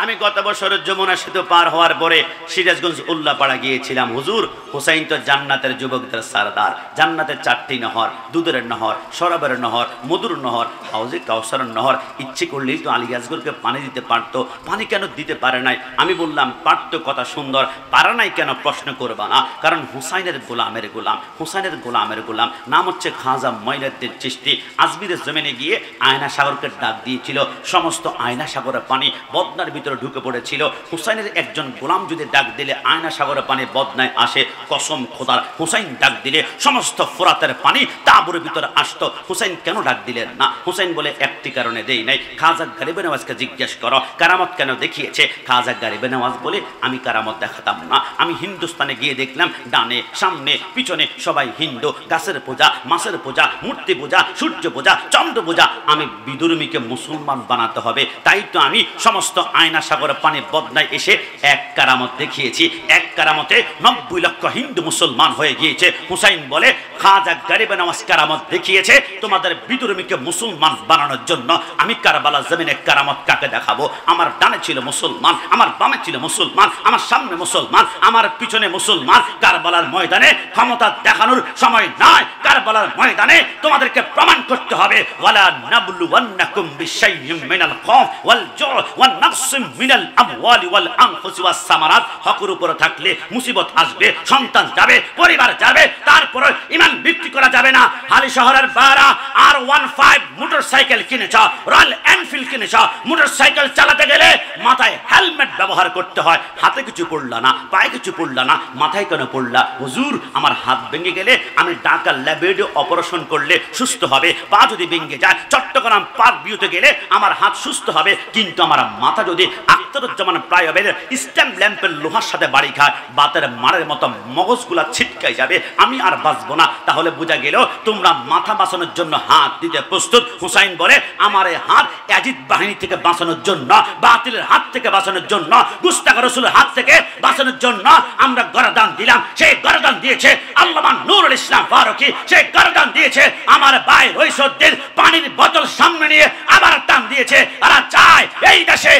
আমি গত বছর যমুনা সেতু পার হওয়ার পরে সিরাজগঞ্জ উল্লাপাড়া গিয়েছিলাম। হুজুর হুসাইন তো জান্নাতের যুবকদের সরদার, জান্নাতের 4টি নহর, দুধের নহর, শরাবের নহর, মধুর নহর, হাউজে কাউসারের নহর। ইচ্ছে করলেই তো আলিয়াজগরকে পানি দিতে পারতো, পানি কেন দিতে পারে নাই? আমি বললাম পারতো, কথা সুন্দর, পারে নাই কেন প্রশ্ন করবা না, কারণ হুসাইনের গোলামের গোলাম, হুসাইনের গোলামের গোলাম নাম হচ্ছে খাজা মঈনুদ্দিন চিশতি। আজমিরের জমিনে গিয়ে আয়না সাগরকে ডাক দিয়েছিল, সমস্ত আয়না সাগরের পানি বদনার ভিতরে ঢুকে পড়েছিল। হুসাইনের একজন গোলাম যদি ডাক দিলে আয়না সাগরের পানি বদনায় আসে, কসম খোদার হুসাইন ডাক দিলে সমস্ত ফোরাতের পানি তাঁবুর ভিতরে আসতো। হুসাইন কেন ডাক দিলেন না? হুসাইন বলে একটি কারণে দেই নাই। খাজা গরিবে নওয়াজকে জিজ্ঞেস করো কারামত কেন দেখিয়েছে। খাজা গরিবে নওয়াজ বলে আমি কারামত দেখাতাম না, আমি হিন্দুস্তানে গিয়ে দেখলাম ডানে সামনে পিছনে সবাই হিন্দু, গাছের পূজা, মাছের পূজা, মূর্তি পূজা, সূর্য পূজা, চন্দ্র পূজা। আমি বিদুর্মীকে মুসলমান বানাতে হবে, তাই তো আমি সমস্ত আয়না সাগর সাগর পানি বদনায় এসে এক কারামত দেখিয়েছি। এক কারামতে 90 লক্ষ হিন্দু মুসলমান হয়ে গিয়েছে। হুসাইন বলে খাজা গরিব নওয়াজ কারামত দেখিয়েছে তোমাদের বিধর্মীকে মুসলমান বানানোর জন্য। আমি কারবালার জমিনে কারামত কাকে দেখাবো? আমার ডানে ছিল মুসলমান, আমার বামে ছিল মুসলমান, আমার সামনে মুসলমান, আমার পিছনে মুসলমান। কারবালার ময়দানে ক্ষমতা দেখানোর সময় নয়। কারবালার ময়দানে তোমাদেরকে প্রমাণ করতে হবে ওয়ালা নাবলুওয়ান্নাকুম বিশাইইম মিনাল খাউফ ওয়াল জু' ওয়ান নাকসিম মিনাল আমওয়ালি ওয়াল আনফুসি ওয়াস সামারাত। হকের উপরে থাকলে মুসিবত আসবে, সন্তান যাবে, পরিবার যাবে, তারপরে ঈমান বিক্রি করা যাবে না। হালি শহরের বারা R15 মোটরসাইকেল কিনেছ, রয়্যাল এনফিল্ড কিনেছ, মোটরসাইকেল চালাতে গেলে মাথায় হেলমেট ব্যবহার করতে হয়। হাতে কিছু পড়লা না, পায়ে কিছু পড়লা না, মাথায় কেন পড়লা? হুজুর আমার হাত ভেঙে গেলে আমি ঢাকা ল্যাবে অপারেশন করলে সুস্থ হবে। পা যদি ভেঙে যায় চট্টগ্রাম পার্ক ভিউতে গেলে আমার হাত সুস্থ হবে, কিন্তু আমার মাথা যদি আখতারুজ্জামান ফ্লাইওভারের স্ট্যাম্প ল্যাম্পের লোহার সাথে বাড়ি খায় বাতের মারের মতো মগজগুলা ছিটকাই যাবে, আমি আর বাঁচবো না। তাহলে বোঝা গেল তোমরা মাথা বাঁচানোর জন্য হাত দিতে প্রস্তুত। হুসাইন বলে আমার এই হাত ইয়াজিদ বাহিনী থেকে বাঁচানোর জন্য, বাতিলের হাত থেকে বাঁচানোর জন্য, গুস্তাখ রাসূলের হাত থেকে বাঁচানোর জন্য আমরা গরদান দিলাম। সেই গরদান দিয়েছে আল্লামা নূরুল ইসলাম ফারুকী, সেই গরদান দিয়েছে আমার ভাই রইসউদ্দিন। পানির বোতল সামনে নিয়ে আবার টান দিয়েছে। আর চায় এই দেশে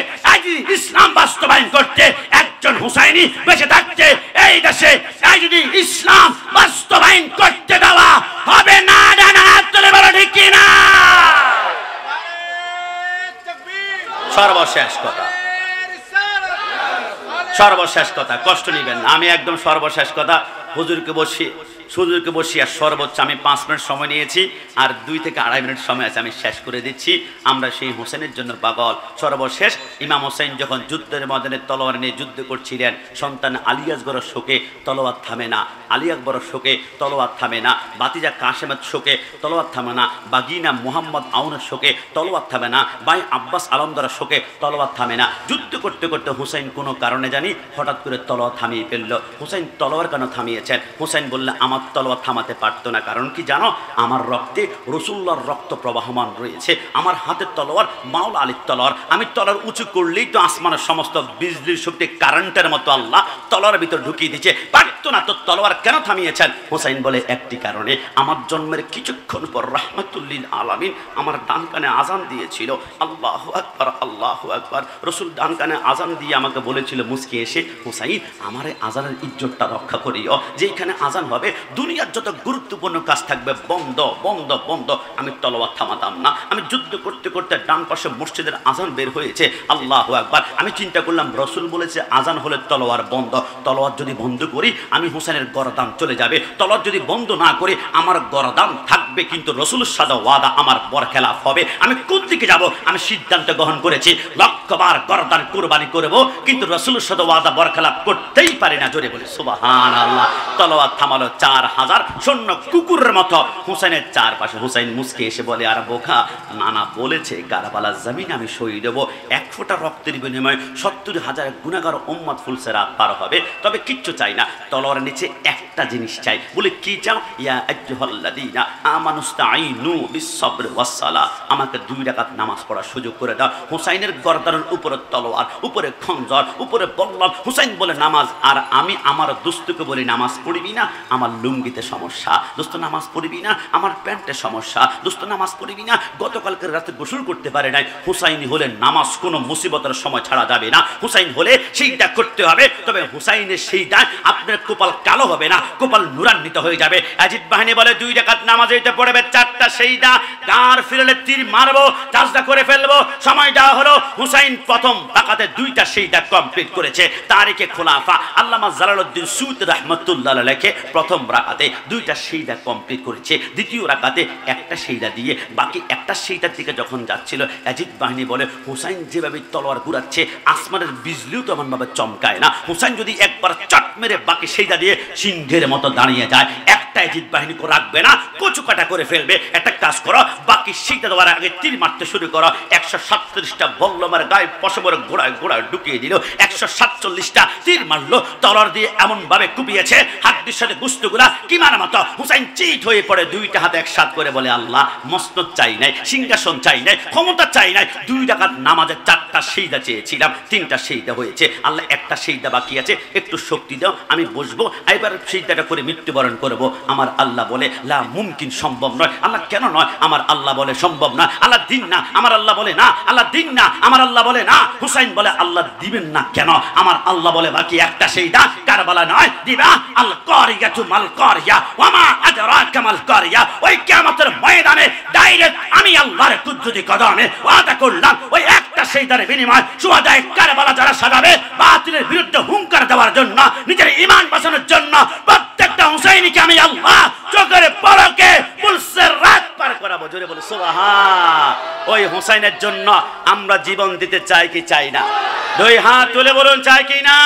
ইসলাম বাস্তবায়ন করতে একজন হুসাইনি বেঁচে থাকতে এই দেশে যদি ইসলাম বাস্তবায়ন করতে দেওয়া হবে না। ডানা তুলে বলো ঠিক কিনা? সর্বশেষ কথা, সর্বশেষ কথা, কষ্ট নিবেন না, আমি একদম সর্বশেষ কথা। হুজুরকে বসিয়ে সর্বোচ্চ আমি 5 মিনিট সময় নিয়েছি, আর 2 থেকে 2.5 মিনিট সময় আছে, আমি শেষ করে দিচ্ছি। আমরা সেই হোসেনের জন্য পাগল। সর্বশেষ ইমাম হোসেন যখন যুদ্ধের ময়দানে তলোয়ার নিয়ে যুদ্ধ করছিলেন, সন্তান আলী আসগরের শোকে তলোয়ার থামে না, আলী আকবরের শোকে তলোয়ার থামে না, বাতিজা কাশেমের শোকে তলোয়ার থামে না, বাগিনা মোহাম্মদ আউনের শোকে তলোয়ার থামে না, ভাই আব্বাস আলমদারের শোকে তলোয়ার থামে না। যুদ্ধ করতে করতে হুসাইন কোনো কারণে জানি হঠাৎ করে তলোয়ার থামিয়ে ফেললো। হুসাইন তলোয়ার কেন থামিয়েছেন? হুসাইন বললে আমার তলোয়ার থামাতে পারতো না, কারণ কি জানো? আমার রক্তে রাসূলুল্লাহর রক্ত প্রবাহমান রয়েছে। আমার হাতের তলোয়ার মাওলা আলীর তলোয়ার। আমি তলোয়ার উঁচু করলেই তো আসমানের সমস্ত বিজলির শক্তি কারেন্টের মতো আল্লাহ তলোয়ারের ভিতর ঢুকিয়ে দিচ্ছে, পারতো না। তো তলোয়ার কেন থামিয়েছেন? হুসাইন বলে একটি কারণে, আমার জন্মের কিছুক্ষণ পর রাহমাতুল্লিল আলামিন আমার ডান কানে আজান দিয়েছিল, আল্লাহু আকবার আল্লাহু আকবার। রাসূল ডান কানে আজান দিয়ে আমাকে বলেছিল মুস্কি এসে, হুসাইন আমার এই আজানের ইজ্জতটা রক্ষা করিও। যেখানে আজান হবে দুনিয়ার যত গুরুত্বপূর্ণ কাজ থাকবে বন্ধ বন্ধ বন্ধ। আমি তলোয়ার থামাতাম না। আমি যুদ্ধ করতে করতে ডান পাশে মসজিদের আজান বের হয়েছে, আল্লাহু আকবার। আমি চিন্তা করলাম রাসূল বলেছে আজান হলে তলোয়ার বন্ধ, তলোয়ার যদি বন্ধ করি আমি হুসাইনের গরদান চলে যাবে, তলোয়ার যদি বন্ধ না করি আমার গরদান থাকবে, কিন্তু রাসূলের সাথে ওয়াদা আমার বরখেলাফ হবে। আমি কোন দিকে যাব? আমি সিদ্ধান্ত গ্রহণ করেছি লক্ষবার গরদান কুরবানি করব, কিন্তু রাসূলের সাথে ওয়াদা বরখেলাফ করতেই পারি না। জোরে বলি সুবহানাল্লাহ। তলোয়ার থামালো 4000 সৈন্য কুকুরের মতো হুসাইনের চারপাশে। হুসাইন মুস্কি এসে বলে, আর বোকা, নানা বলেছে কারবালার জমিনে আমি শহীদ দেব, 1 ফোঁটা রক্তের বিনিময়ে 70,000 গুনাহগার উম্মত ফুলসেরাত পার হবে। তবে কিচ্ছু চাই না, তলোয়ারের নিচে একটা জিনিস চাই। বলে কি চাও? ইয়া আইয়ুহাল্লাযীনা আমানুস্তাঈনু বিস-সাবর ওয়াস-সালাহ, আমাকে 2 রাকাত নামাজ পড়ার সুযোগ করে দাও। হুসাইনের গর্দানের উপরে তলোয়ার, উপরে খঞ্জর, উপরে বললাম। হুসাইন বলে নামাজ। আর আমি আমার দোস্তকে বলি নামাজ পড়বি না, আমার লুঙ্গিতে সমস্যা, দোস্ত নামাজ পড়বি না, আমার প্যান্টে সমস্যা, দোস্ত নামাজ পড়বি না, গতকালকের রাতে গোসল করতে পারে নাই। হুসাইনি হলে নামাজ কোনো মুসিবতের সময় ছাড়া যাবে না, হুসাইন হলে সেইটা করতে হবে। তবে হুসাইনের সেইটা আপনার কপাল কালো হবে না, কপাল নুরান্বিত হয়ে যাবে। ইয়াজিদ বাহিনী বলে 2 রাকাত নামাজ হইতে পড়বে, 4টা সেইদা, গার ফিরলে তীর মারবো, চাষদা করে ফেলবো। সময় দেওয়া হলো। হুসাইন প্রথম রাকাতে 2টা সেইদা কমপ্লিট করেছে। তারিখে খোলাফা আল্লামা জালালউদ্দিন সুয়ুতী রাহমাতুল্লাহ আলাইহি প্রথম রাকাতে 2টা সেইদা কমপ্লিট করেছে। দ্বিতীয় রাকাতে একটা সেইদা দিয়ে বাকি একটা সেইদার দিকে যখন যাচ্ছিল, ইয়াজিদ বাহিনী বলে হুসাইন যেভাবে তলোয়ার ঘুরাচ্ছে আসমানের বিজলিও তো এমনভাবে চমকায় না। হুসাইন যদি একবার চট মেরে বাকি সেইদা দিয়ে সিংহের মতো দাঁড়িয়ে যায়, একটা জিদ বাহিনীকে রাখবে না, কচু কাটা করে ফেলবে। একটা কাজ করো, বাকি সিজদা দেওয়ার আগে তীর মারতে শুরু করো। 137টা বল্লমের গায়ে পশমের গোড়ায় গোড়ায় ঢুকিয়ে দিল, 147টা তীর মারলো, তলোয়ার দিয়ে এমন ভাবে কুপিয়েছে হাড্ডির সাথে গুস্তগুলা কিমার মতো। হুসাইন চিত হয়ে পড়ে, দুইটা হাতে একসাথে করে বলে, আল্লাহ মসনদ চাই নাই, সিংহাসন চাই নাই, ক্ষমতা চাই নাই, 2 রাকাত নামাজে 4টা সিজদা চেয়েছিলাম, 3টা সিজদা হয়েছে। আল্লাহ একটা সিজদা বাকি আছে, একটু শক্তি দাও, আমি বসবো, এবার সিজদাটা করে মৃত্যুবরণ করব। আমার আল্লাহ বলে, লা মুমকিন, সম্ভব নয়। আল্লাহ কেন নয়? আমার আল্লাহ বলে সম্ভব না। আল্লাহ দিন না, আমার আল্লাহ বলে না। আল্লাহ দিন না, আমার আল্লাহ বলে না। হুসাইন বলে, আল্লাহ দিবেন না কেন? আমার আল্লাহ বলে, বাকি একটা সিজদা কারবালা নয়, দিবা আল কারিয়াতু মাল কারিয়া ওয়া মা আদরাকা মাল কারিয়া। ওই কিয়ামতের ময়দানে ডাইরেক্ট আমি আল্লাহর কুদরতি কদমে ওয়াদা করলাম, ওই একটা সিজদার বিনিময় শুহাদায়ে কারবালা যারা সাজাবে, বাতিলের বিরুদ্ধে হুঙ্কার দেওয়ার জন্য, নিজের ঈমান বাঁচানোর জন্য, প্রত্যেকটা হুসাইনিকে আমি আল্লাহ চোখের পলকে পুলসের রাত পার করাবো। জোরে বলে সুবহান। ওই হুসাইনের জন্য আমরা জীবন দিতে চাই কি চাই না? 2 হাত তুলে বলুন, চাই কি না?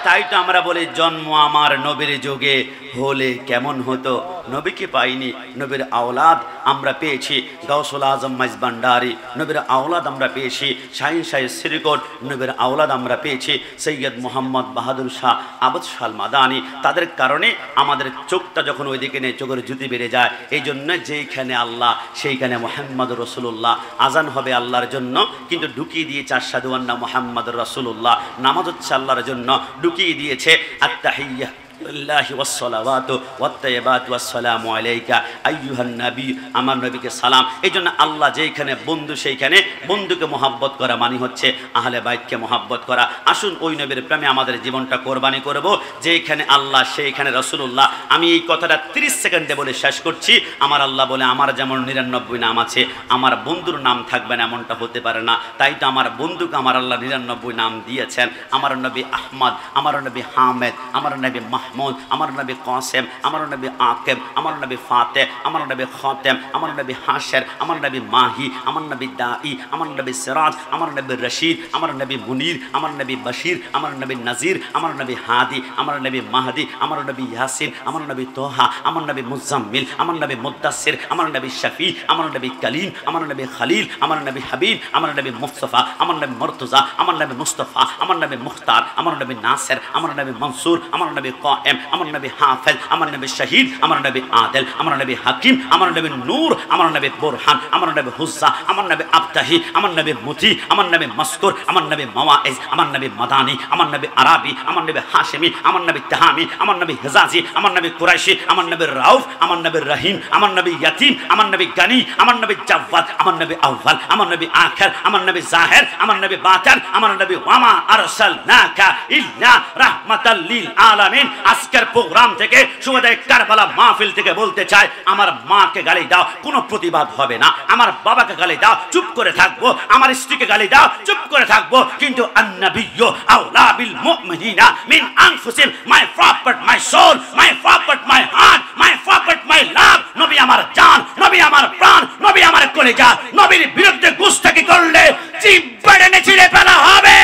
তাই তো আমরা বলি, জন্ম আমার নবীর যুগে হলে কেমন হতো। নবীকে পাইনি, নবীর আওলাদ আমরা পেয়েছি। গাউসুল আজম মাইজ ভান্ডারী নবীর আওলাদ আমরা পেয়েছি। শাহিন শাহ শ্রীকোট নবীর আওলাদ আমরা পেয়েছি। সৈয়দ মোহাম্মদ বাহাদুর শাহ আবদ শাহ মাদানী। তাদের কারণে আমাদের চোখটা যখন ওইদিকে নেই, চোখের জুতি বেড়ে যায়। এই জন্য যেইখানে আল্লাহ সেইখানে মোহাম্মদ রসুল্লাহ। আজান হবে আল্লাহর জন্য, কিন্তু ঢুকিয়ে দিয়েছে আশহাদু আন্না মুহাম্মাদুর রাসূলুল্লাহ। নামাজ হচ্ছে আল্লাহর জন্য, ঢুকিয়ে দিয়েছে আত্তাহিয়্যা লিল্লাহি ওয়াস সালাওয়াতু ওয়াত তাইয়্যিবাতু ওয়াস সালামু আলাইকা আইয়ুহান নবী। আমার নবীকে সালাম। এইজন্য আল্লাহ যেখানে বন্ধু, সেইখানে বন্ধুকে মহব্বত করা মানে হচ্ছে আহলে বাইতকে মহব্বত করা। আসুন ওই নবীর প্রেমে আমাদের জীবনটা কোরবানি করব। যেখানে আল্লাহ সেইখানে রাসূলুল্লাহ। আমি এই কথাটা 30 সেকেন্ডে বলে শেষ করছি। আমার আল্লাহ বলে, আমার যেমন 99 নাম আছে, আমার বন্ধুর নাম থাকবে না এমনটা হতে পারে না। তাই তো আমার বন্ধুকে আমার আল্লাহ 99 নাম দিয়েছেন। আমার নবী আহমদ, আমার নবী হামেদ, আমার নবী মাহমুদ, আমার নবী কাসেম, আমার নবী আকিব, আমার নবী ফাতে, আমার নবী খাতেম, আমার নবী হাশের, আমার নবী মাহি, আমার নবী দাঈ, আমার নবী সিরাজ, আমার নবী রশিদ, আমার নবী মুনির, আমার নবী বশির, আমার নবী নজির, আমার নবী হাদি, আমার নবী মাহদি, আমার নবী ইয়াসিন, আমার নবী তোহা, আমার নবী মুজাম্মিল, আমার নবী মুদ্দাসির, আমার নবী শফি, আমার নবী কলিম, আমার নবী খলিল, আমার নবী হাবিব, আমার নবী মুস্তফা, আমার নবী মুর্তজা, আমার নবী মুস্তফা, আমার নবী মুখতার, আমার নবী নাসির, আমার নবী মনসুর, আমার নবী কায়েম, আমার নবী হাফেজ, আমার নবী শহীদ, আমার নবী আদিল, আমার নবী হাকিম, আমার নবী নূর, আমার নবী বুরহান, আমার নবী হুজ্জা, আমার নবী আবতাহি, আমার নবী মুতি, আমার নবী মাসকুর, আমার নবী মাওয়াইজ, আমার নবী মাদানী, আমার নবী আরাবি, আমার নবী হাশিমি, আমার নবী তাহামি, আমার নবী হিজাজি, আমার নবী কুরাইশি, আমার নবী রাউফ, আমার নবী রহিম, আমার নবী ইয়াতিম, আমার নবী গানি, আমার নবী জাওয়াদ, আমার নবী আউয়াল, আমার নবী আখির, আমার নবী জাহির, আমার নবী বাতিন, আমার নবী ওয়ামা আরসালনাকা ইল্লা রাহমাতাল লিল আলামিন। আজকের প্রোগ্রাম থেকে, শুহাদায়ে কারবালা মাহফিল থেকে বলতে চাই, আমার মাকে গালি দাও, কোনো প্রতিবাদ হবে না। আমার বাবাকে গালি দাও, চুপ করে থাকবো। আমার স্ত্রীকে গালি দাও, চুপ করে থাকবো। কিন্তু আন-নাবিয়্যু আওলা বিল মুমিনিনা মিন আনফুসিহিম, my property, my soul, my property, my heart, my property, my love. নবী আমার জান, নবী আমার প্রাণ, নবী আমার কলিজা। নবীর বিরুদ্ধে গুস্তাখি করলে জিভ বেড়ে ছিঁড়ে ফেলা হবে।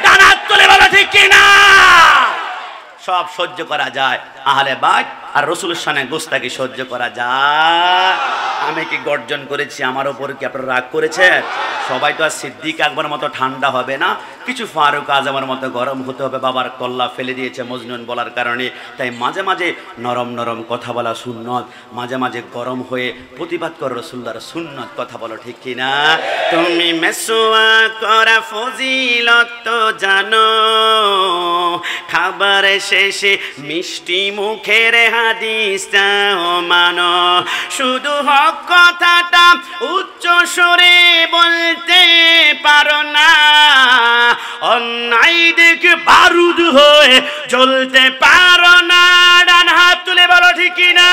ডানা তুলে বলো ঠিক কিনা? সব সহ্য করা যায়, আহলে বাইত আর রাসূলের শানে গোস্তাখি সহ্য করা যায়। আমি কি গর্জন করেছি? আমার উপর কি আপনারা রাগ করেছেন? সবাই তো আর সিদ্দিক আকবর মতো ঠান্ডা হবে না, কিছু ফারুক আজমের মতো গরম হতে হবে। বাবার কল্লা ফেলে দিয়েছে মজনুন বলার কারণে। তাই মাঝে মাঝে নরম নরম কথা বলা সুন্নত, মাঝে মাঝে গরম হয়ে প্রতিবাদ করো রাসূলুল্লাহর সুন্নত কথা বলো, ঠিক কিনা? তুমি মেসওয়াক করা ফজিলত তো জানো, খাবার শেষে মিষ্টি মুখের হাদিসটাও মানো। শুধু হক কথাটা উচ্চ স্বরে বলতে পারো না, অন্যায় দেখে বারুদ হয়ে জ্বলতে পারো না। ডান হাত তুলে বলো ঠিক কিনা?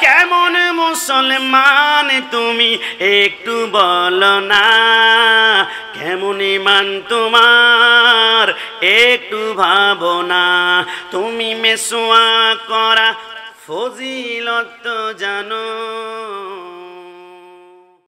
কেমন মুসলমান তুমি একটু বলো না, কেমন ইমান তোমার একটু ভাবো না। তুমি মেসওয়াক করা ফজিলত জানো।